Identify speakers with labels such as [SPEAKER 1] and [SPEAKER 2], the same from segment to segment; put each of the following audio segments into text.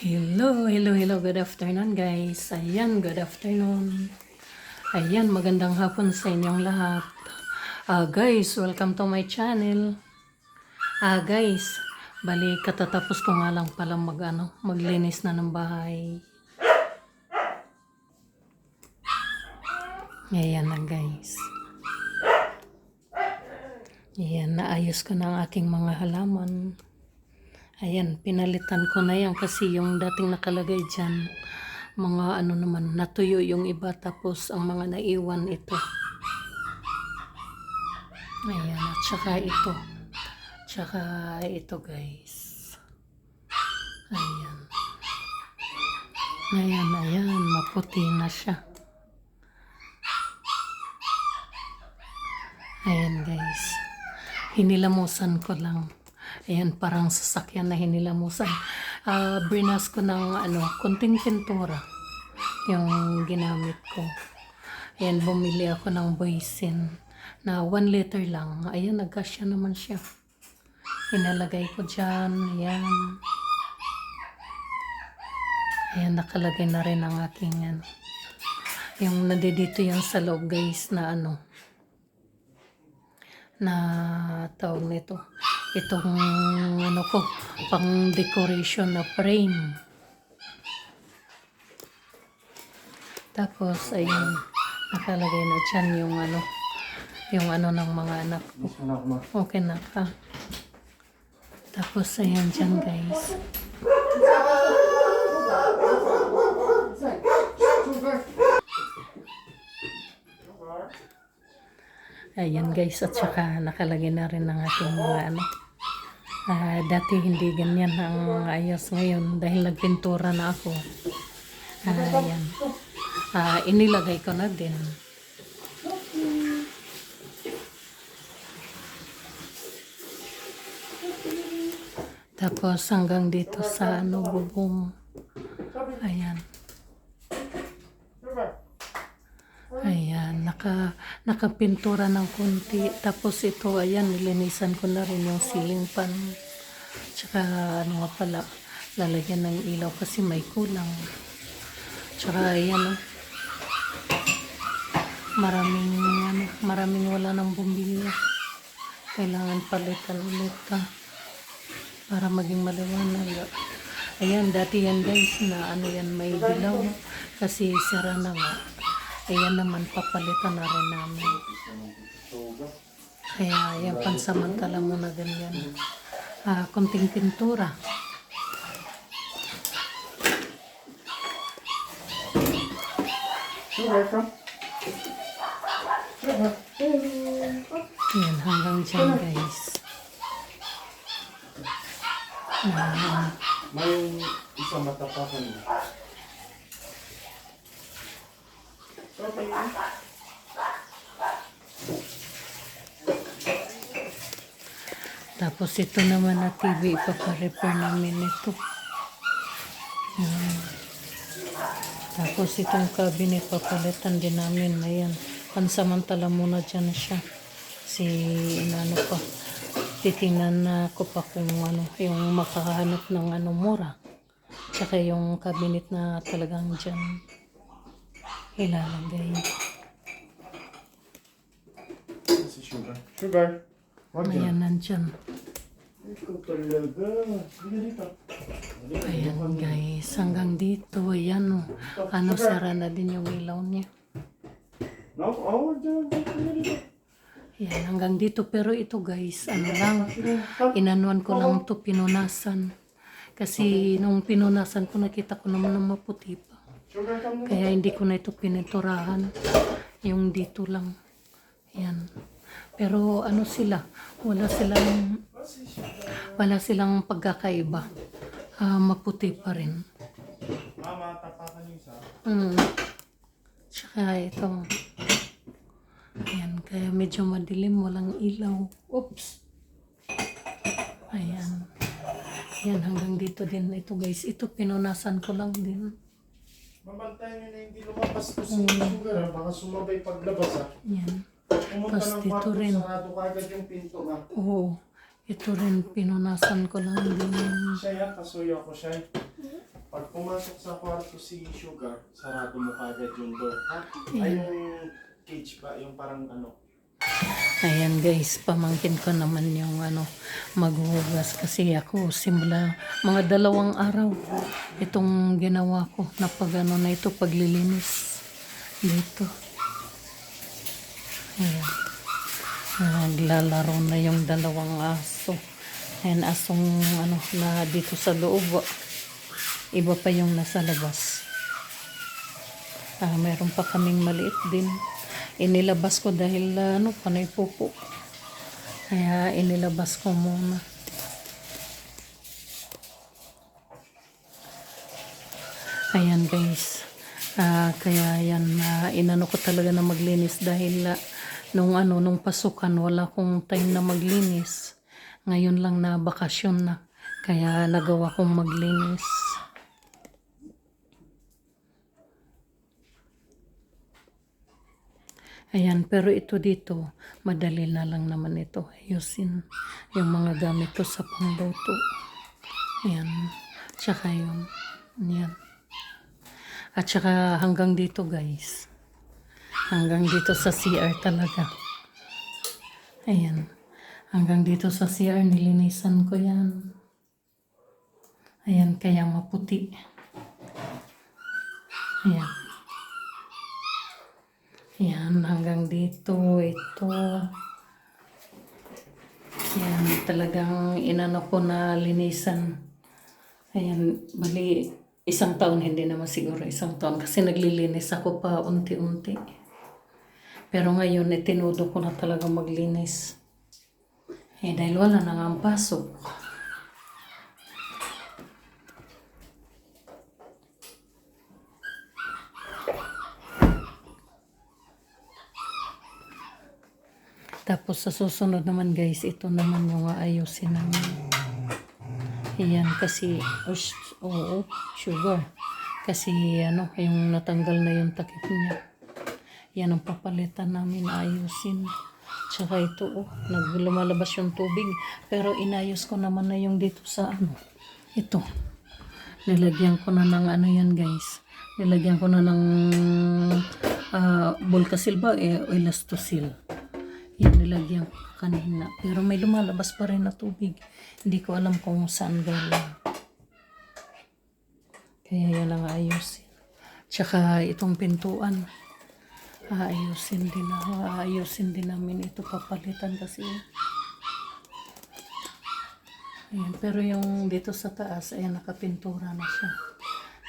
[SPEAKER 1] Hello, good afternoon guys. Ayan, good afternoon. Ayan, magandang hapon sa inyong lahat. Guys, welcome to my channel. Guys, bali katatapos ko nga lang pala maglinis na ng bahay. Ayan na guys. Ayan, naayos ko na ang aking mga halaman. Ayan, pinalitan ko na yan kasi yung dating nakalagay dyan, mga naman, natuyo yung iba tapos ang mga naiwan ito. Ayan, at saka ito guys. Ayan, maputi na siya. Ayan guys, hinilamusan ko lang. Ayan, parang sasakyan na hinilamusan. Brinas ko ng konting pintura yung ginamit ko. Ayan, bumili ako ng Boysin na 1 liter lang. Ayan, nagkasya naman siya. Inalagay ko dyan. Ayan, nakalagay na rin ang aking yung nandito yan sa loob guys na na tawag nito. Itong pang decoration na frame. Tapos ayun, nakalagay na dyan yung ng mga anak ko. Okay na ka. Tapos ayan dyan guys. Ayan guys, at saka nakalagay na rin ang ating mga dati hindi ganyan ang ayos ngayon dahil nagpintura na ako. Ayan. Inilagay ko na din. Tapos hanggang dito sa bubong. Ayan. Ayan, nakapintura ng konti. Tapos ito, ayan, nilinisan ko na rin yung ceiling fan. Tsaka lalagyan ng ilaw kasi may kulang. Tsaka ayan, maraming wala ng bumbilya. Kailangan palitan ulit para maging maliwanag. Ayan, dati yan guys na may dilaw kasi sira na nga. Ayan naman, papalitan na rin namin. Kaya yan, pansamantala muna ganyan. Konting pintura. Yan, hanggang dyan guys.
[SPEAKER 2] May isang matapakan.
[SPEAKER 1] Tapos ito naman na TV, ipaparepair namin ito. Tapos itong cabinet, papalitan din namin. Ayan, pansamantala muna dyan siya. Titingnan na ko pa kung yung makahanap ng mura. Tsaka yung cabinet na talagang dyan ilalagay.
[SPEAKER 2] Sugar.
[SPEAKER 1] Ayan, nandyan.
[SPEAKER 2] Ikaw talaga.
[SPEAKER 1] Ayan guys, hanggang dito. Ayan sara na din yung ilaw niya. Ayan, hanggang dito. Pero ito guys, inanuan ko lang to, pinunasan. Kasi nung pinunasan ko, nakita ko naman na maputi pa. Kaya hindi ko na ito pininturahan. Yung dito lang. Ayan. Pero wala silang pagkakaiba. Maputi pa rin.
[SPEAKER 2] Mama, tapakan yung isa.
[SPEAKER 1] Tsaka ito. Ayan, kaya medyo madilim, walang ilaw. Oops. Ayan. Ayan, hanggang dito din ito guys. Ito pinunasan ko lang din.
[SPEAKER 2] Mabantayan nyo na hindi lumabas ko sa sugar. Baka sumabay paglabas
[SPEAKER 1] Ayan.
[SPEAKER 2] Pumunta
[SPEAKER 1] Tapos
[SPEAKER 2] ng
[SPEAKER 1] dito
[SPEAKER 2] kwarto,
[SPEAKER 1] rin.
[SPEAKER 2] sarado kagad yung pinto na.
[SPEAKER 1] Oo. Ito rin, pinunasan ko lang din.
[SPEAKER 2] Siya yan, kasuyo ako siya. Pag pumasok sa kwarto si Sugar, sarado mo kagad yung door, ha? Ay, yung cage ba? Yung parang ano?
[SPEAKER 1] Ayan guys, pamangkin ko naman yung maghuhugas kasi ako simula mga 2 araw itong ginawa ko na na ito paglilinis dito. Ayan. Naglalaro na yung 2 aso. Ayan, asong na dito sa loob. Iba pa yung nasa labas. Meron pa kaming maliit din. Inilabas ko dahil panay pupo. Kaya inilabas ko muna. Ayan guys. Kaya yan inano ko talaga na maglinis dahil nung pasukan wala kong time na maglinis. Ngayon lang na bakasyon na. Kaya nagawa kong maglinis. Ayan, pero ito dito, madali na lang naman ito. Ayusin yung mga gamit ko sa pangluto. Ayan. Tsaka yun. Ayan. At tsaka hanggang dito guys. Hanggang dito sa CR talaga. Ayan. Hanggang dito sa CR, nilinisan ko yan. Ayan, kaya maputi. Ayan. Yan, hanggang dito, ito. Yan, talagang inano ko na linisan. Ayan, bali, 1 taon, hindi naman siguro 1 taon. Kasi naglilinis ako pa unti-unti. Pero ngayon, tinudo ko na talaga maglinis. Dahil wala na nga ang pasok. Tapos sa susunod naman guys, ito naman yung aayusin namin. Ayan kasi, sugar. Kasi yung natanggal na yung takip niya. Yan ang papalitan namin, ayusin. Tsaka ito, lumalabas yung tubig. Pero inayos ko naman na yung dito sa ito. Nilagyan ko na ng yan guys. Nilagyan ko na ng Volcasil ba o Elastosil. Yan, nilagyan ko kanina. Pero may lumalabas pa rin na tubig. Hindi ko alam kung saan galing. Kaya yan ang ayusin. Tsaka itong pintuan. Ayusin din namin ito. Papalitan kasi. Ayan, pero yung dito sa taas, ayan, nakapintura na siya.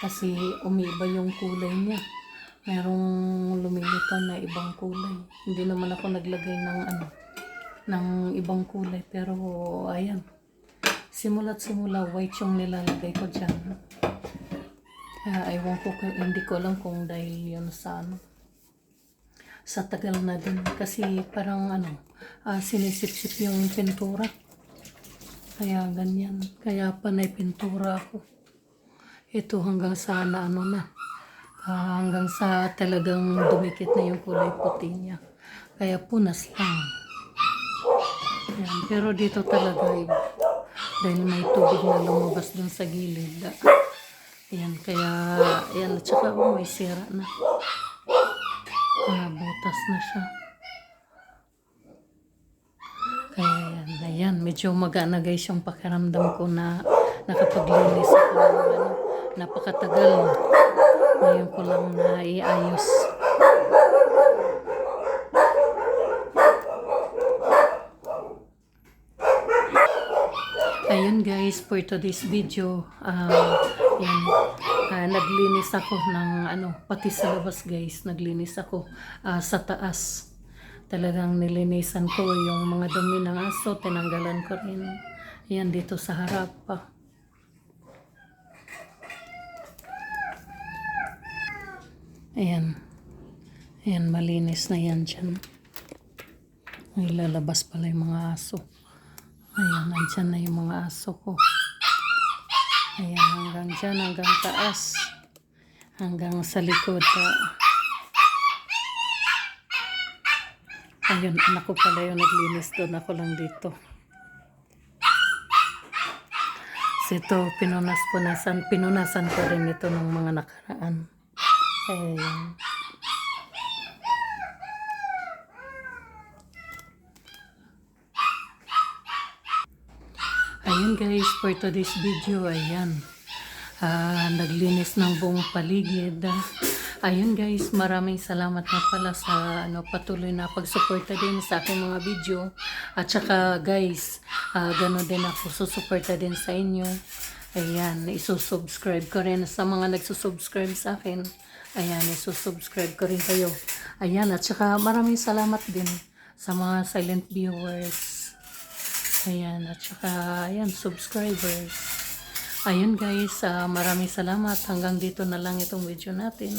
[SPEAKER 1] Kasi umiba yung kulay niya. Merong lumilitaw na ibang kulay. Hindi naman ako naglagay ng ibang kulay. Pero, ayan. Simula't simula, white yung nilalagay ko dyan. Ewan ko, hindi ko alam kung dahil yun sa sa tagal na din. Kasi parang sinisip-sip yung pintura. Kaya ganyan. Kaya panay pintura ako. Ito hanggang sa hanggang sa talagang dumikit na yung kulay puti niya. Kaya punas lang. Yan. Pero dito talaga dahil may tubig na lumabas dun sa gilid. Yan. Kaya yan. At saka may sira na. Butas na siya. Kaya yan. Ayan. Medyo magaan na guys yung pakiramdam ko na nakapaglinis ako ng napakatagal. Ngayon ko lang na iayos. Ayun guys, for today's video, naglinis ako ng pati sa labas guys, naglinis ako sa taas. Talagang nilinisan ko yung mga dumi ng aso, tinanggalan ko rin. Yan dito sa harap pa. Ayan. Ayan, malinis na yan dyan. Ay, lalabas pala yung mga aso. Ayan, andyan na yung mga aso ko. Ayan, hanggang dyan, hanggang taas. Hanggang sa likod. Ayun, anak ko pala yung naglinis doon. Ako lang dito. ito, pinunasan ko rin ito ng mga nakaraan. Ayan. Ayun guys, for today's video, ayan. Naglinis ng buong paligid. Ayun guys, maraming salamat na pala sa patuloy na pagsuporta din sa aking mga video. At saka guys, gano'n din ako susuporta din sa inyo. Ayan, isusubscribe ko rin sa mga nagsusubscribe sa akin. Ayan, isusubscribe ko rin kayo. Ayan, at saka maraming salamat din sa mga silent viewers. Ayan, at saka, ayan, subscribers. Ayun guys, maraming salamat. Hanggang dito na lang itong video natin.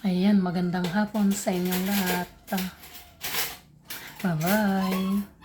[SPEAKER 1] Ayan, magandang hapon sa inyong lahat. Bye-bye.